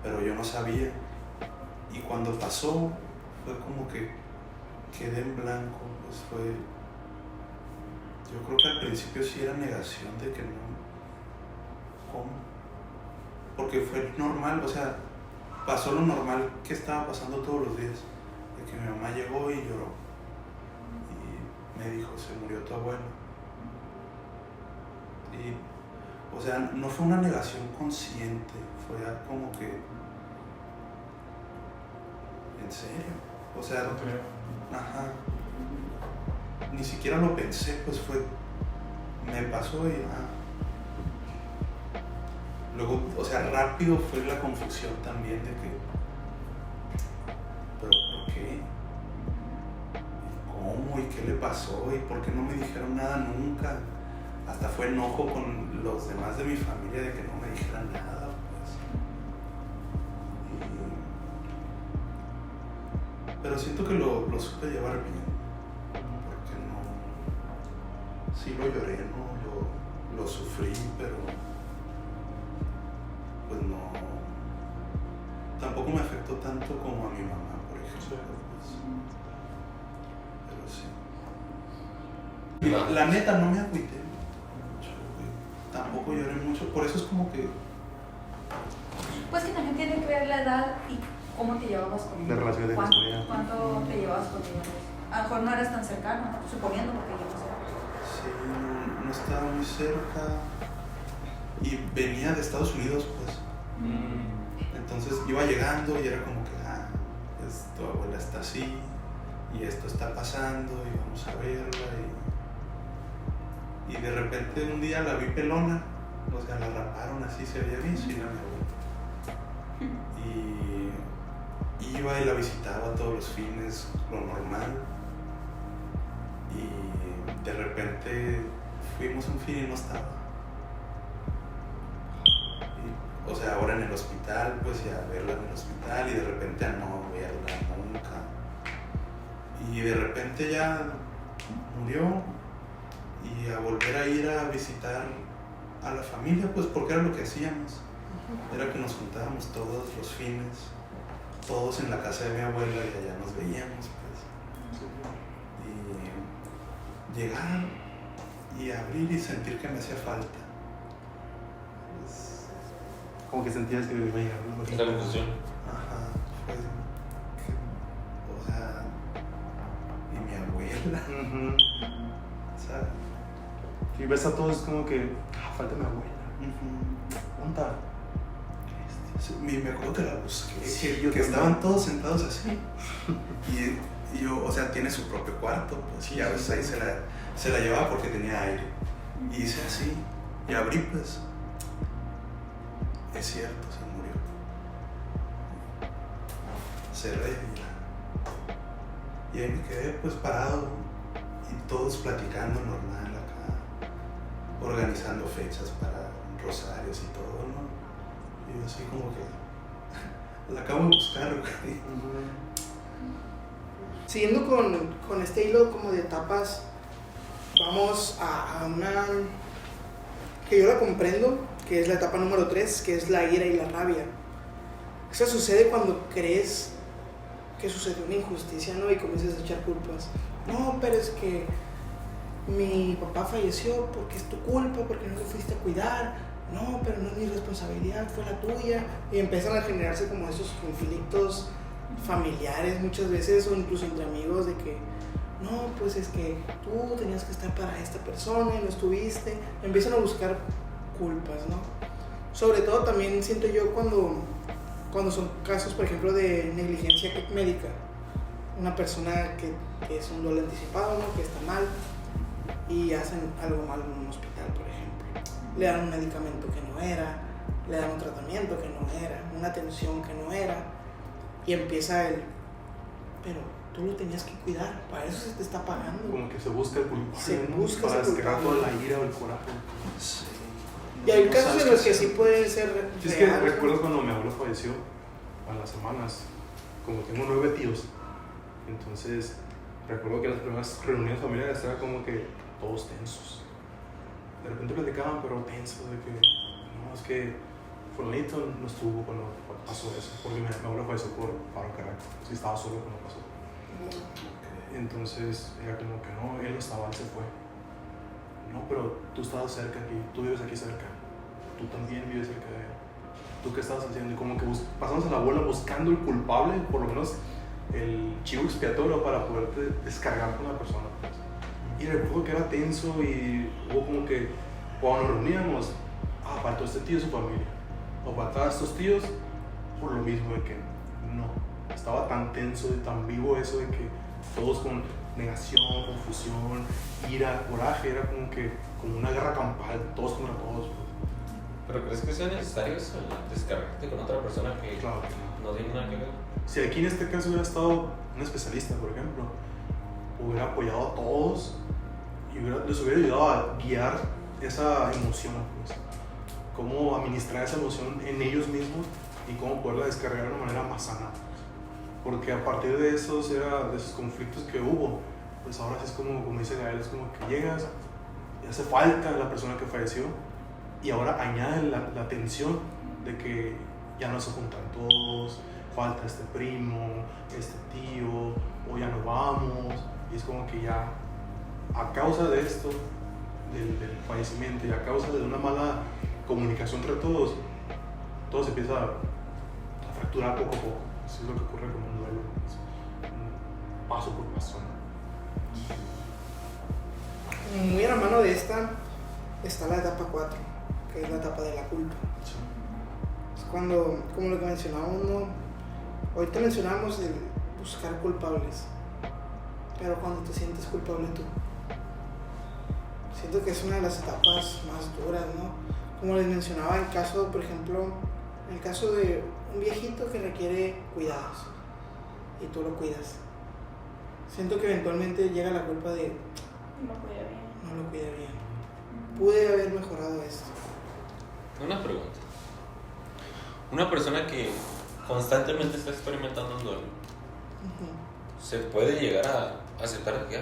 pero yo no sabía. Y cuando pasó, fue como que quedé en blanco, pues fue... Yo creo que al principio sí era negación de que no... ¿Cómo? Porque fue normal, o sea, pasó lo normal que estaba pasando todos los días. De que mi mamá llegó y lloró. Me dijo, se murió tu abuelo. Y, o sea, no fue una negación consciente, fue como que... ¿En serio? O sea, No creo. ajá. Ni siquiera lo pensé, pues fue... Me pasó y... Luego, o sea, rápido fue la confusión también de que... ¿Pero por qué? ¿Cómo? ¿Y qué le pasó? ¿Y por qué no me dijeron nada nunca? Hasta fue enojo con los demás de mi familia de que no me dijeran nada, pues. Pero siento que lo supe llevar bien. Porque no... Sí lo lloré, ¿no? Lo sufrí, pero... Pues no... Tampoco me afectó tanto como a mi mamá, por ejemplo. Pues. Pero sí. La neta, no me agüité mucho, tampoco lloré mucho, por eso es como que... Pues que también tiene que ver la edad y cómo te llevabas con La relación de ¿Cuánto, familia. ¿Cuánto te llevabas con ellos? A lo mejor no eras tan cercano, ¿no? Suponiendo porque yo no sé. Sí, no estaba muy cerca y venía de Estados Unidos, pues. Entonces iba llegando y era como que, pues tu abuela está así y esto está pasando y vamos a verla y de repente un día la vi pelona, o sea, la raparon así, se había visto y era mi abuela. Y iba y la visitaba todos los fines, lo normal. Y de repente fuimos un fin y no estaba. O sea, ahora en el hospital, pues ya verla en el hospital y de repente a no verla nunca. Y de repente ya murió y a volver a ir a visitar a la familia, pues porque era lo que hacíamos. Era que nos juntábamos todos los fines, todos en la casa de mi abuela y allá nos veíamos, pues. Y llegar y abrir y sentir que me hacía falta. Pues, Como que sentías que iba a llegar, ¿no? Esa confusión. ajá, fue o sea, y mi abuela, Ujú. o sea, Y ves a todos como que, falta mi abuela. ujú. ¿Dónde está? Se Sí, me acuerdo que la busqué, Sí, que yo también. estaban todos sentados así. Y yo, o sea, tiene su propio cuarto, pues, Sí, y a sí, veces sí. ahí se la llevaba porque tenía aire. Y hice así, y abrí, pues. Es cierto, se murió. Cerré y ahí me quedé, pues, parado, y todos platicando normal acá, organizando fechas para rosarios y todo, ¿no? Y yo así como que la acabo de buscar, güey. Siguiendo con este hilo como de etapas, vamos a una que yo la comprendo, que es la etapa número 3, que es la ira y la rabia. Eso sucede cuando crees que sucedió una injusticia, ¿no? Y comienzas a echar culpas. No, pero es que mi papá falleció porque es tu culpa, porque no lo fuiste a cuidar. No, pero no es mi responsabilidad, fue la tuya. Y empiezan a generarse como esos conflictos familiares muchas veces, o incluso entre amigos, de que no, pues es que tú tenías que estar para esta persona y no estuviste. Empiezan a buscar culpas, ¿no? Sobre todo también siento yo cuando son casos, por ejemplo, de negligencia médica. Una persona que es un duelo anticipado, ¿no? Que está mal y hacen algo mal en un hospital, por ejemplo. Le dan un medicamento que no era, le dan un tratamiento que no era, una atención que no era, y empieza pero tú lo tenías que cuidar, para eso se te está pagando. Como que se busca el culpable, Se ¿no? busca para ese descargar culpable. toda la ira o el coraje. Sí. Y hay No casos sabes en qué los que hacer. sí pueden ser Sí, es que reales, recuerdo ¿no? cuando mi abuelo falleció, a las semanas, como tengo 9 tíos, entonces recuerdo que las primeras reuniones familiares era como que todos tensos. De repente platicaban, pero tensos, de que no, es que fulanito no estuvo cuando pasó eso, porque mi abuelo falleció por paro cardíaco, sí estaba solo cuando pasó. Entonces era como que no, él no estaba, él se fue. No, pero tú estabas cerca aquí, tú vives aquí cerca, tú también vives cerca de él. ¿Tú qué estabas haciendo? Y como que pasamos a la abuela buscando el culpable, por lo menos el chivo expiatorio para poderte descargar con la persona. Pues. Y recuerdo que era tenso y hubo como que cuando nos reuníamos, faltó este tío y su familia. O faltaban estos tíos por lo mismo de que no. Estaba tan tenso y tan vivo eso de que todos con negación, confusión, ira, coraje, era como una guerra campal, todos contra todos. Pues. ¿Pero crees que sea necesario eso, descargarte con otra persona que Claro que no. no tiene nada que ver? Si aquí en este caso hubiera estado un especialista, por ejemplo, hubiera apoyado a todos y les hubiera ayudado a guiar esa emoción, pues. Cómo administrar esa emoción en ellos mismos y cómo poderla descargar de una manera más sana. Porque a partir de esos conflictos que hubo, pues ahora sí es como dice Gael, es como que llegas y hace falta la persona que falleció y ahora añade la tensión de que ya no se juntan todos, falta este primo, este tío, o ya no vamos, y es como que ya a causa de esto, del fallecimiento y a causa de una mala comunicación entre todos, todo se empieza a fracturar poco a poco. Eso es lo que ocurre con un duelo, un paso por paso, ¿no? Muy a la mano de esta está la etapa 4, que es la etapa de la culpa. Sí. Es cuando, como lo que mencionábamos, ¿no? Ahorita mencionábamos el buscar culpables, pero cuando te sientes culpable tú. Siento que es una de las etapas más duras, ¿no? Como les mencionaba, el caso, por ejemplo, el caso de un viejito que requiere cuidados y tú lo cuidas. Siento que eventualmente llega la culpa de No cuida bien. no lo cuida bien. Pude haber mejorado esto. Una pregunta. Una persona que constantemente está experimentando un duelo, Ujú. ¿se puede llegar a aceptar que ya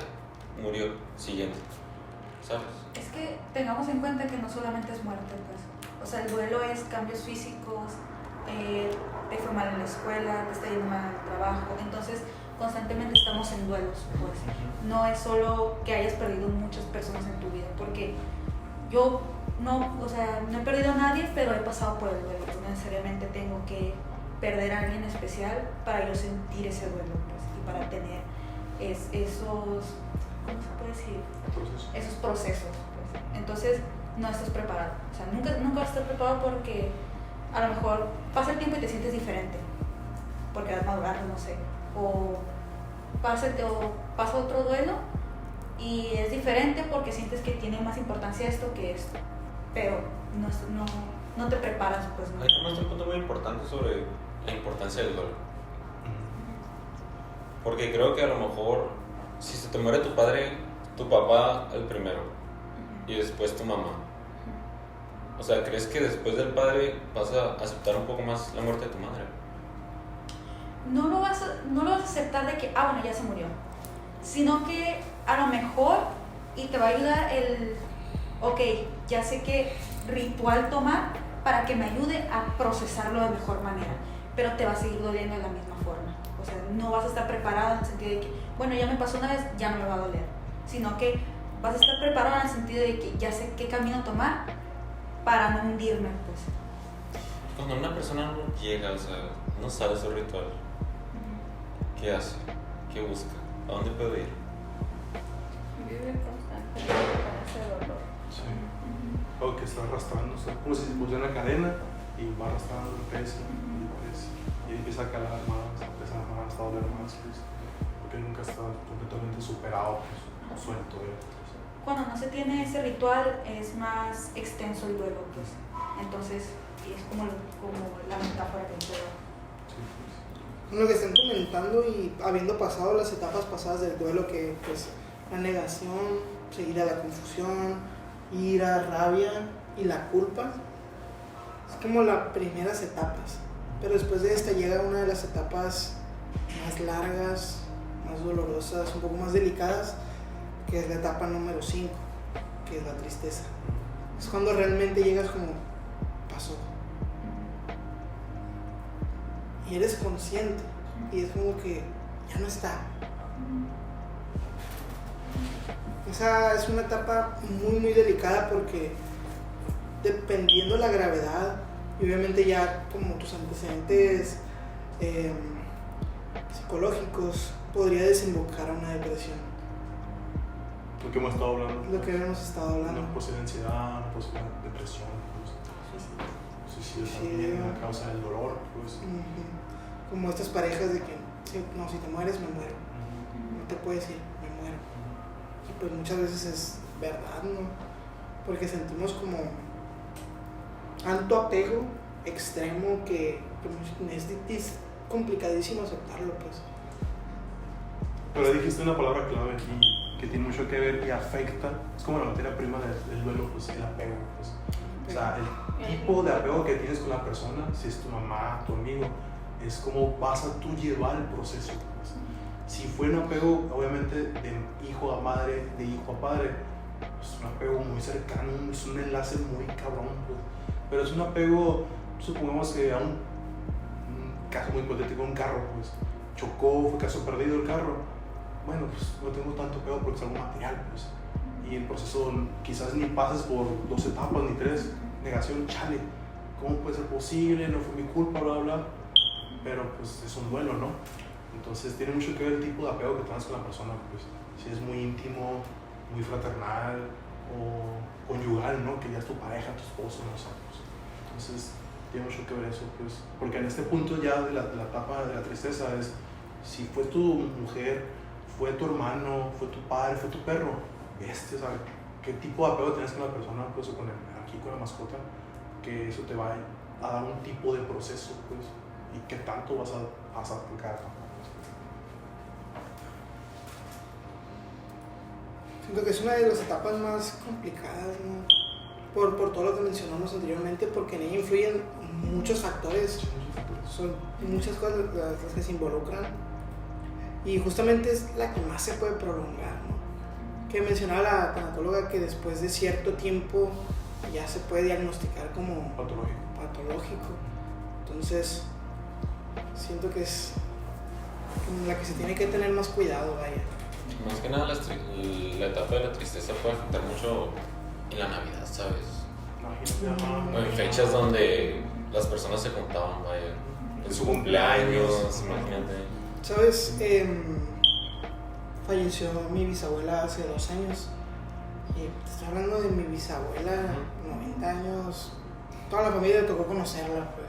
murió siguiente? ¿Sabes? Es que tengamos en cuenta que no solamente es muerte, pues. O sea, el duelo es cambios físicos, te fue mal en la escuela, te está yendo mal en el trabajo. Entonces, constantemente estamos en duelos, pues. No es solo que hayas perdido muchas personas en tu vida, porque yo no he perdido a nadie, pero he pasado por el duelo. No necesariamente tengo que perder a alguien especial para yo sentir ese duelo, pues, y para tener esos, ¿cómo se puede decir? Esos procesos, pues. Entonces no estás preparado, o sea, nunca vas a estar preparado porque a lo mejor pasa el tiempo y te sientes diferente, porque vas madurando, no sé, o pasa otro duelo y es diferente porque sientes que tiene más importancia esto que esto, pero no te preparas, pues no. Ahí tomaste un punto muy importante sobre la importancia del duelo. Porque creo que a lo mejor, si se te muere tu padre, tu papá el primero, y después tu mamá. O sea, ¿crees que después del padre vas a aceptar un poco más la muerte de tu madre? No lo vas a aceptar de que, bueno, ya se murió, sino que a lo mejor, y te va a ayudar ok, ya sé qué ritual tomar para que me ayude a procesarlo de mejor manera, pero te va a seguir doliendo de la misma forma. O sea, no vas a estar preparado en el sentido de que, bueno, ya me pasó una vez, ya no me va a doler, sino que vas a estar preparado en el sentido de que ya sé qué camino tomar para no hundirme, pues. Cuando una persona no llega, o sea, no sabe su ritual, ¿qué hace? ¿Qué busca? ¿A dónde puede ir? Vive constantemente con ese dolor. Sí. O que está arrastrando, o sea, como si se pusiera una cadena y va arrastrando el peso y empieza a calar más, a doler más, pues, porque nunca está completamente superado, pues, suelto. Cuando no se tiene ese ritual es más extenso el duelo, pues. Entonces, es como la metáfora que te da. Sí, pues. Lo que están comentando y habiendo pasado las etapas pasadas del duelo, que pues la negación, seguida la confusión, ira, rabia y la culpa, es como las primeras etapas. Pero después de esta llega una de las etapas más largas, más dolorosas, un poco más delicadas, que es la etapa número 5, que es la tristeza. Es cuando realmente llegas como, pasó. Y eres consciente, y es como que ya no está. Esa es una etapa muy, muy delicada porque dependiendo de la gravedad, y obviamente ya como tus antecedentes psicológicos, podría desembocar a una depresión. Lo que hemos estado hablando. Lo que hemos estado hablando. Una posible ansiedad, una posible depresión, pues, suicidio también, a causa del dolor, pues. Como estas parejas de que, si te mueres, me muero. No te puedes ir, me muero. Y pues muchas veces es verdad, ¿no? Porque sentimos como tanto apego extremo que es complicadísimo aceptarlo, pues. Pero dijiste una palabra clave aquí que tiene mucho que ver y afecta, es como la materia prima del duelo, pues el apego, pues. O sea, el tipo de apego que tienes con la persona, si es tu mamá, tu amigo, es como vas a tú llevar el proceso, pues. Si fue un apego, obviamente, de hijo a madre, de hijo a padre, es un apego muy cercano, es un enlace muy cabrón, pues. Pero es un apego, supongamos que a un caso muy hipotético, un carro, pues, chocó, fue caso perdido el carro. Bueno, pues no tengo tanto apego porque es algo material, pues. Y el proceso quizás ni pases por 2 etapas ni 3. Negación, chale, ¿cómo puede ser posible? No fue mi culpa, bla, bla. Pero pues es un duelo, ¿no? Entonces tiene mucho que ver el tipo de apego que tengas con la persona, pues. Si es muy íntimo, muy fraternal o conyugal, ¿no? Que ya es tu pareja, tu esposo, no sé. Pues. Entonces tiene mucho que ver eso, pues. Porque en este punto ya de la etapa de la tristeza es, si fue tu mujer, fue tu hermano, fue tu padre, fue tu perro, ¿sabes? ¿Qué tipo de apego tienes con la persona, pues, o con la mascota? Que eso te va a dar un tipo de proceso, pues, y qué tanto vas a pasar por cada etapa. Siento que es una de las etapas más complicadas, ¿no? Por todo lo que mencionamos anteriormente, porque en ella influyen muchos factores, son muchas cosas las que se involucran. Y justamente es la que más se puede prolongar, ¿no? Que mencionaba la tanatóloga que después de cierto tiempo ya se puede diagnosticar como patológico. Entonces, siento que es como la que se tiene que tener más cuidado, vaya. Más que nada la etapa de la tristeza puede afectar mucho en la Navidad, ¿sabes? O en fechas donde las personas se juntaban, vaya, en su cumpleaños, imagínate. ¿Sabes? Falleció mi bisabuela hace 2 años. Y estoy hablando de mi bisabuela, 90 años, toda la familia le tocó conocerla, pues.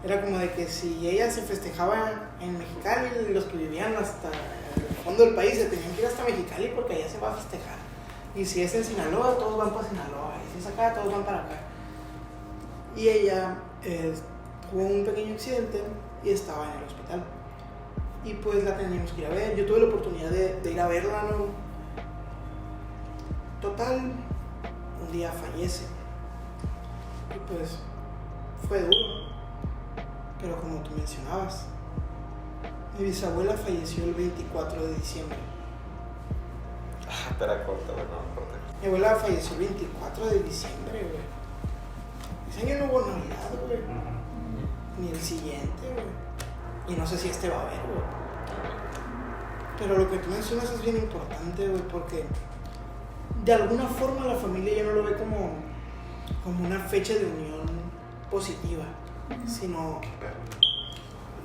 Era como de que si ella se festejaba en Mexicali, los que vivían hasta el fondo del país se tenían que ir hasta Mexicali porque allá se va a festejar. Y si es en Sinaloa, todos van para Sinaloa. Y si es acá, todos van para acá. Y ella tuvo un pequeño accidente y estaba en el hospital. Y pues la teníamos que ir a ver. Yo tuve la oportunidad de ir a verla, ¿no? Total, un día fallece. Y pues fue duro. Pero como tú mencionabas, mi bisabuela falleció el 24 de diciembre. Espera, corta, no, corta. Mi abuela falleció el 24 de diciembre, güey. Ese año no hubo Navidad, güey. Ni el siguiente, güey. Y no sé si este va a haber, güey. Pero lo que tú mencionas es bien importante, güey, porque de alguna forma la familia ya no lo ve como una fecha de unión positiva, sino,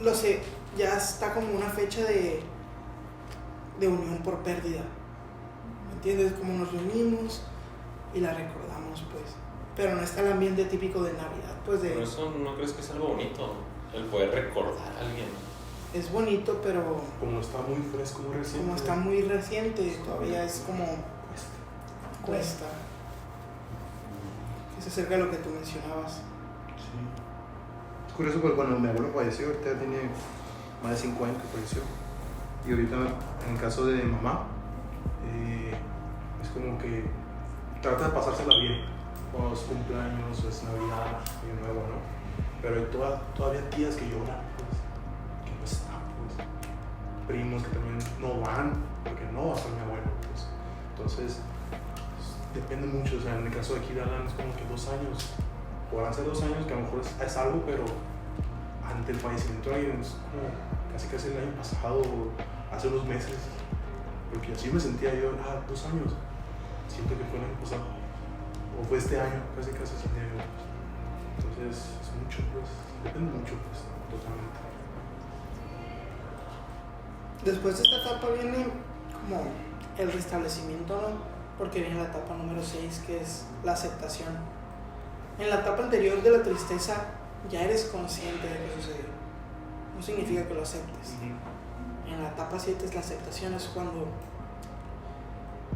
lo sé, ya está como una fecha de unión por pérdida. ¿Me entiendes? Como nos reunimos y la recordamos, pues. Pero no está el ambiente típico de Navidad, pues de... Pero eso, ¿no crees que es algo bonito? El poder recordar a alguien. Es bonito, pero Como está muy fresco, muy reciente. como está muy reciente, todavía es como... cuesta. Que se acerca a lo que tú mencionabas. Sí. Es curioso porque cuando mi abuelo falleció, ahorita ya tiene más de 5 años que falleció. Y ahorita, en el caso de mi mamá, es como que trata de pasársela bien. Cuando es cumpleaños, es Navidad, Año Nuevo, ¿no? Pero hay todavía tías que lloran, pues, que no están, pues. Primos que también no van, porque no va a estar mi abuelo, pues. Entonces, depende mucho. O sea, en el caso de aquí de Alan es como que 2 años. Podrán ser 2 años que a lo mejor es algo, pero ante el fallecimiento de alguien es como casi el año pasado, hace unos meses. Porque así me sentía yo, 2 años. Siento que fue el año pasado. O fue este año, casi sentía yo. Entonces, es mucho, pues, depende mucho, pues, totalmente. Después de esta etapa viene como el restablecimiento, ¿no? Porque viene la etapa número 6, que es la aceptación. En la etapa anterior de la tristeza ya eres consciente de que sucedió. No significa que lo aceptes. En la etapa 7 es la aceptación, es cuando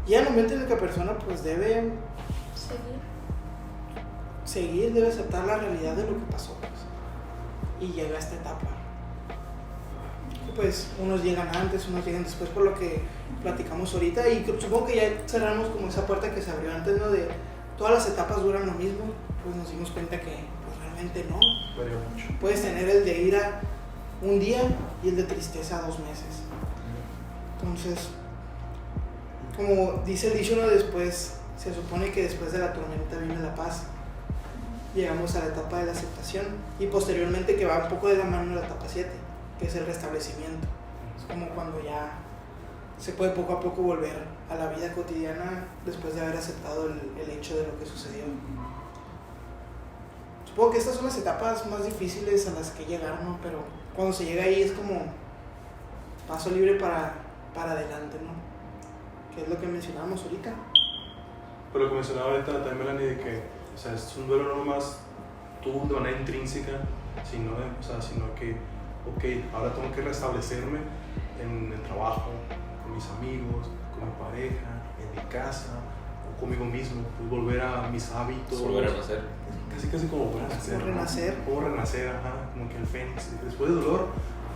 ya en el momento en el que la persona pues debe seguir, debe aceptar la realidad de lo que pasó, pues. Y llega a esta etapa. Pues unos llegan antes, unos llegan después, por lo que platicamos ahorita, y supongo que ya cerramos como esa puerta que se abrió antes, ¿no? De todas las etapas duran lo mismo, pues nos dimos cuenta que pues, realmente no. Varía mucho. Puedes tener el de ira un día y el de tristeza 2 meses. Entonces, como dice el dicho, ¿no? Después, se supone que después de la tormenta viene la paz. Llegamos a la etapa de la aceptación y posteriormente que va un poco de la mano la etapa 7, que es el restablecimiento. Es como cuando ya se puede poco a poco volver a la vida cotidiana después de haber aceptado el hecho de lo que sucedió. Supongo que estas son las etapas más difíciles a las que llegar, ¿no? Pero cuando se llega ahí es como paso libre para adelante, ¿no? Que es lo que mencionábamos ahorita. Pero lo que mencionaba ahorita también, Melanie, de que, o sea, es un duelo no más tú de manera intrínseca, sino que, ok, ahora tengo que restablecerme en el trabajo, con mis amigos, con mi pareja, en mi casa, o conmigo mismo, pues volver a mis hábitos. Volver a nacer. Casi como volver a nacer. Como renacer. Como renacer, ajá, como que el fénix. Después del dolor,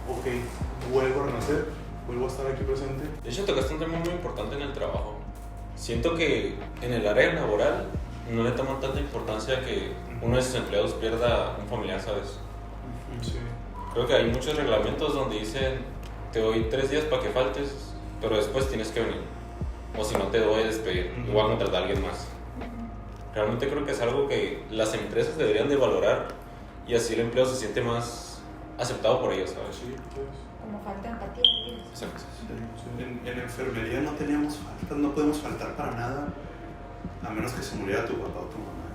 ok, vuelvo a renacer, vuelvo a estar aquí presente. De hecho, tocaste un tema muy importante en el trabajo. Siento que en el área laboral no le toman tanta importancia que uno de sus empleados pierda un familiar, ¿sabes? Sí. Creo que hay muchos reglamentos donde dicen, te doy 3 días para que faltes, pero después tienes que venir. O si no, te doy a despedir, o voy a contratar a alguien más. Realmente creo que es algo que las empresas deberían de valorar y así el empleo se siente más aceptado por ellos, ¿sabes? Sí, pues. Como falta de empatía. Exacto. En enfermería no teníamos faltas, no podemos faltar para nada, a menos que se muriera tu papá o tu mamá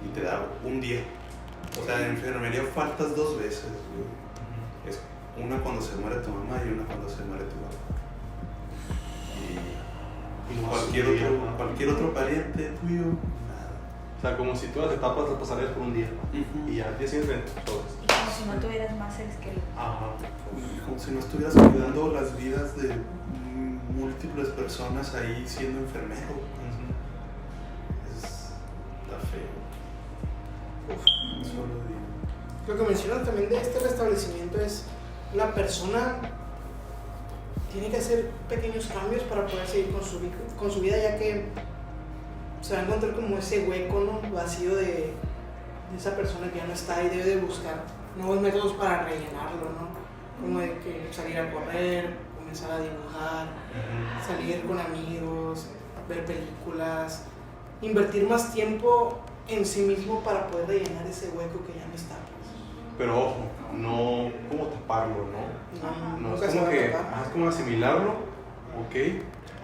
y te da un día. O sea, en enfermería faltas 2 veces, güey. Es una cuando se muere tu mamá y una cuando se muere tu papá. Y no cualquier otro pariente tuyo, nada. sea, como si todas las etapas las pasarías por un día. Y al día siguiente, todas. Y como si no tuvieras más seres queridos. Ajá. Como si no estuvieras cuidando las vidas de múltiples personas ahí siendo enfermero. Está feo. Solo digo. Lo que mencionan también de este restablecimiento es la persona tiene que hacer pequeños cambios para poder seguir con su vida, ya que se va a encontrar como ese hueco, ¿no? Vacío de esa persona que ya no está y debe de buscar nuevos métodos para rellenarlo, ¿no? Como de que salir a correr, comenzar a dibujar, salir con amigos, ver películas, invertir más tiempo en sí mismo para poder rellenar ese hueco que ya no está. Pero ojo, no como taparlo, ¿no? No nunca es se como va a que, tapar. es como asimilarlo, ok,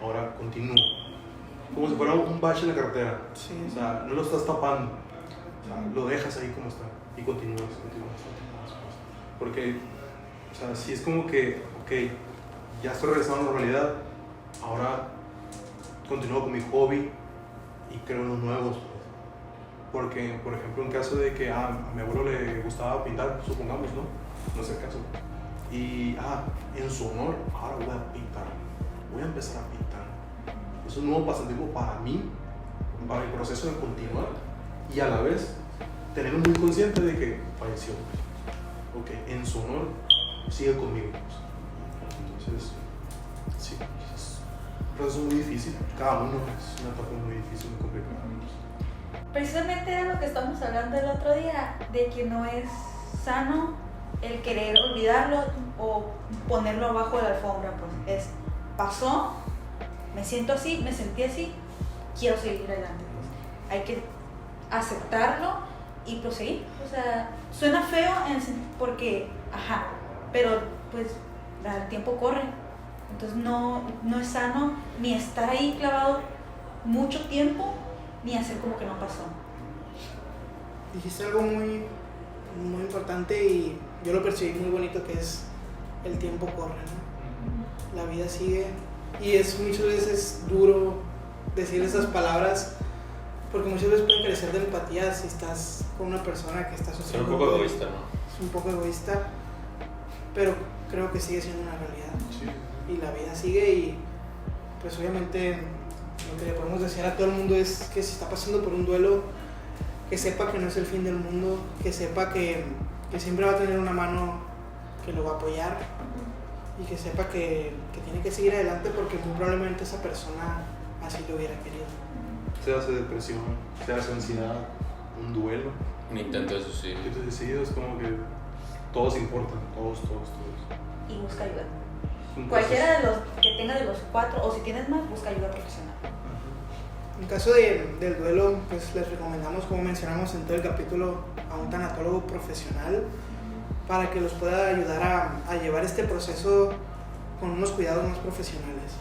ahora continúo. Como si fuera un bache en la carretera. Sí. O sea, no lo estás tapando, o sea, lo dejas ahí como está y continúas. Porque, o sea, si es como que, ok, ya estoy regresando a la normalidad, ahora continúo con mi hobby y creo unos nuevos. Porque, por ejemplo, en caso de que a mi abuelo le gustaba pintar, supongamos, ¿no? No es el caso. Y, en su honor, ahora voy a pintar. Voy a empezar a pintar. Es un nuevo pasatiempo para mí, para el proceso de continuar. Y a la vez, tener muy consciente de que falleció. Ok, en su honor, sigue conmigo. Entonces, sí, es un proceso muy difícil. Cada uno es una etapa muy difícil, muy complicada. Precisamente era lo que estamos hablando el otro día, de que no es sano el querer olvidarlo o ponerlo abajo de la alfombra. Pues es, pasó, me siento así, me sentí así, quiero seguir adelante. Pues hay que aceptarlo y proseguir. O sea, suena feo porque, pero pues el tiempo corre. Entonces no es sano ni estar ahí clavado mucho tiempo, ni hacer como que no pasó. Dijiste algo muy, muy importante y yo lo percibí muy bonito, que es el tiempo corre, ¿no? La vida sigue y es muchas veces duro decir esas palabras porque muchas veces pueden carecer de empatía si estás con una persona que está Ser sufriendo. un poco egoísta, ¿no? Es un poco egoísta, pero creo que sigue siendo una realidad. Sí. Y la vida sigue y pues obviamente lo que le podemos decir a todo el mundo es que si está pasando por un duelo, que sepa que no es el fin del mundo, que sepa que siempre va a tener una mano que lo va a apoyar y que sepa que tiene que seguir adelante porque muy probablemente esa persona así lo hubiera querido. Se hace depresión, se hace ansiedad, un duelo. Un intento de suicidio. Entonces decido, es como que todos importan, todos. Y busca ayuda. Un Cualquiera de los que tenga de los 4, o si tienes más, busca ayuda profesional. En caso del duelo, pues les recomendamos, como mencionamos en todo el capítulo, a un tanatólogo profesional para que los pueda ayudar a llevar este proceso con unos cuidados más profesionales.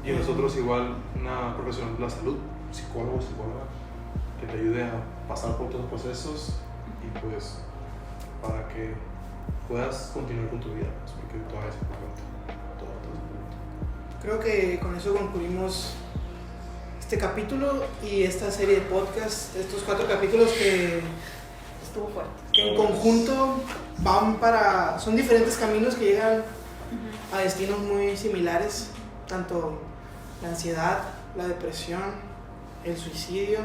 Y nosotros igual, una profesional de la salud, psicólogo, psicóloga, que te ayude a pasar por todos los procesos y pues para que puedas continuar con tu vida, pues, porque todavía se pregunta, todo se pregunta. Creo que con eso concluimos este capítulo y esta serie de podcasts, estos 4 capítulos que Estuvo fuerte. en conjunto son diferentes caminos que llegan a destinos muy similares, tanto la ansiedad, la depresión, el suicidio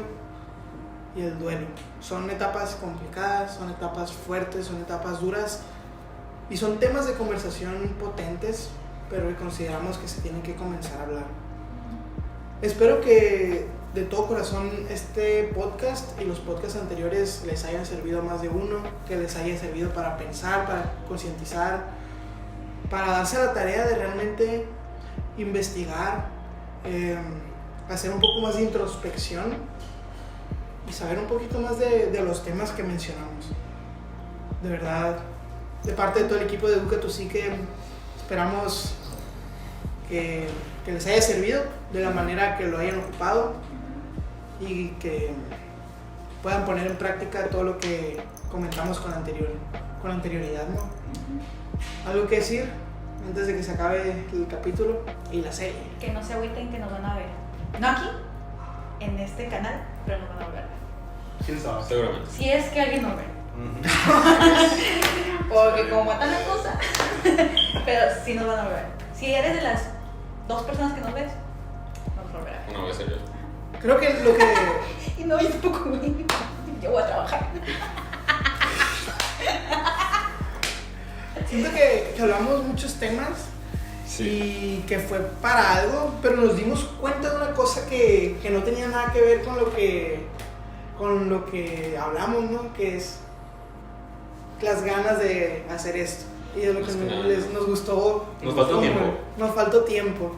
y el duelo. Son etapas complicadas, son etapas fuertes, son etapas duras y son temas de conversación potentes, pero que consideramos que se tienen que comenzar a hablar. Espero que de todo corazón este podcast y los podcasts anteriores les hayan servido a más de uno, que les haya servido para pensar, para concientizar, para darse la tarea de realmente investigar, hacer un poco más de introspección y saber un poquito más de los temas que mencionamos. De verdad, de parte de todo el equipo de Educa tu Psique, esperamos que les haya servido de la manera que lo hayan ocupado y que puedan poner en práctica todo lo que comentamos con anterioridad, ¿no? ¿Algo que decir antes de que se acabe el capítulo y la serie? Que no se agüiten, que nos van a ver. ¿No aquí? en este canal, pero no van a volver a ver. ¿Quién sabe? Seguramente. Si es que alguien nos ve. Ujú. Porque como está la cosa. Pero sí nos van a ver. Si eres de las 2 personas que nos ves, vamos a volver a ver. Una vez serio. Creo que lo que... Y no, yo tampoco, güey. Yo voy a trabajar. Siento que hablamos muchos temas y que fue para algo, pero nos dimos cuenta de una cosa que no tenía nada que ver con lo que hablamos, ¿no? Que es las ganas de hacer esto. Y de lo que Más que nada. nos gustó. Nos faltó tiempo. Nos faltó tiempo.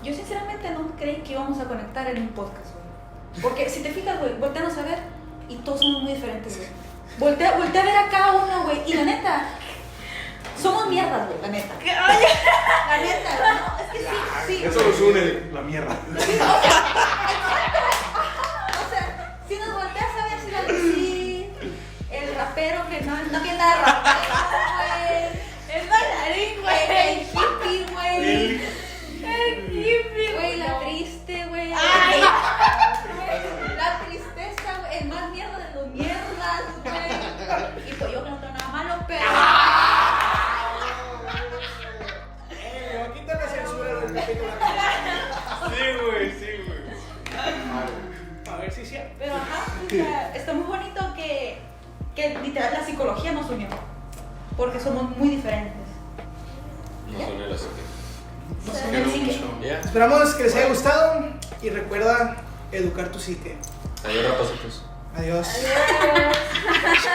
Yo sinceramente no creí que íbamos a conectar en un podcast, güey. Porque si te fijas, güey, volteanos a ver y todos somos muy diferentes, güey. Voltea a ver a cada uno, güey. Y la neta, somos mierdas, güey, la neta. La neta, no, es que sí. Eso nos une, la mierda. O sea, si nos volteas a ver, si la Lucy, el rapero que no tiene nada de rapero, güey. El bailarín, güey. El hippie, güey. El hippie, güey. La triste, güey. Ay. La tristeza, güey. El más mierda de los mierdas, güey. Y pues yo que no tengo nada malo, pero. No, quita la censura del capítulo. Sí, güey, sí, güey. A ver si sí. Pero ajá, o sea, está muy bonito que literal la psicología nos unió. Porque somos muy diferentes. Nos une la psique. Nos quiero une el psique. mucho. Ya. Esperamos que les haya gustado y recuerda educar tu psique. Adiós, rapacitos. Adiós. Adiós.